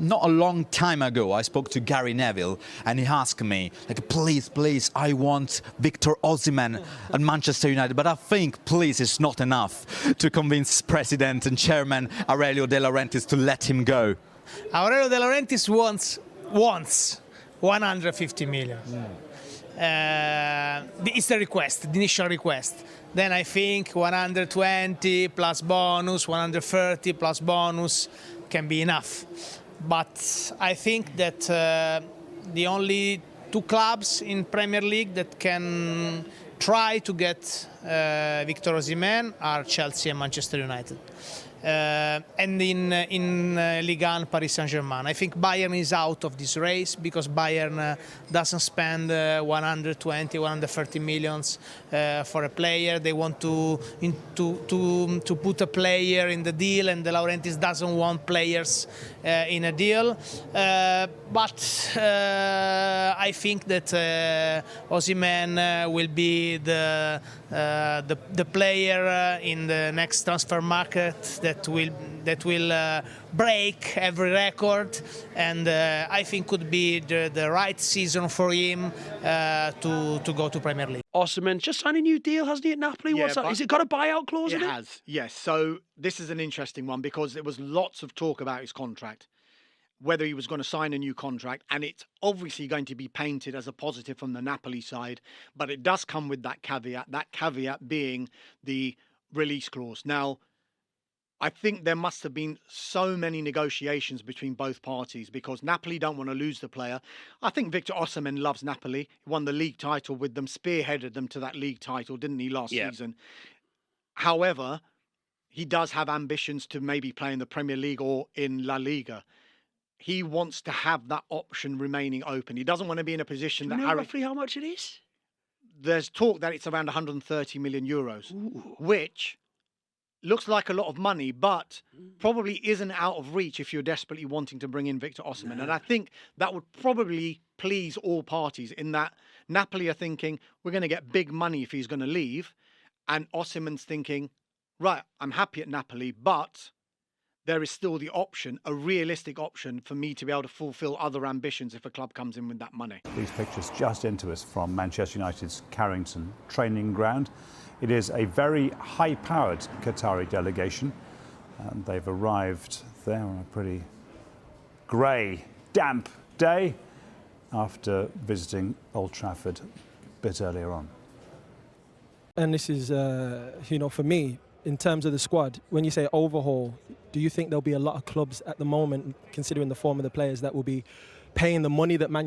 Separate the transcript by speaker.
Speaker 1: Not a long time ago, I spoke to Gary Neville, and he asked me, like, please, I want Victor Osimhen at Manchester United, but I think, please, it's not enough to convince President and Chairman Aurelio De Laurentiis to let him go.
Speaker 2: Aurelio De Laurentiis wants 150 million. It's the request, the initial request. Then I think 120 plus bonus, 130 plus bonus can be enough. But I think that the only two clubs in Premier League that can try to get Victor Osimhen are Chelsea and Manchester United. And in Ligue 1, Paris Saint-Germain. I think Bayern is out of this race because Bayern doesn't spend 120, 130 millions for a player. They want to put a player in the deal, and De Laurentiis doesn't want players in a deal. But I think that Osimhen will be the player in the next transfer market that will break every record, and I think could be the right season for him to go to Premier League.
Speaker 3: Osimhen just signed a new deal, hasn't he, at Napoli?
Speaker 4: Yeah,
Speaker 3: What's that? Has it got a buyout clause in it?
Speaker 4: It has, yes. So this is an interesting one because there was lots of talk about his contract, whether he was going to sign a new contract, and it's obviously going to be painted as a positive from the Napoli side, but it does come with that caveat being the release clause. Now, I think there must have been so many negotiations between both parties because Napoli don't want to lose the player. I think Victor Osimhen loves Napoli. He won the league title with them, spearheaded them to that league title, didn't he, last season? However, he does have ambitions to maybe play in the Premier League or in La Liga. He wants to have that option remaining open. He doesn't want to be in a position
Speaker 3: Do you know roughly how much it is?
Speaker 4: There's talk that it's around 130 million euros,
Speaker 3: Ooh.
Speaker 4: which looks like a lot of money, but probably isn't out of reach if you're desperately wanting to bring in Victor Osimhen. And I think that would probably please all parties in that Napoli are thinking, we're going to get big money if he's going to leave. And Osimhen's thinking, right, I'm happy at Napoli, but there is still the option, a realistic option for me to be able to fulfill other ambitions if a club comes in with that money.
Speaker 5: These pictures just into us from Manchester United's Carrington training ground. It is a very high-powered Qatari delegation, and they've arrived there on a pretty grey, damp day after visiting Old Trafford a bit earlier on.
Speaker 6: And this is, for me, in terms of the squad, when you say overhaul, do you think there'll be a lot of clubs at the moment, considering the form of the players, that will be paying the money that Man United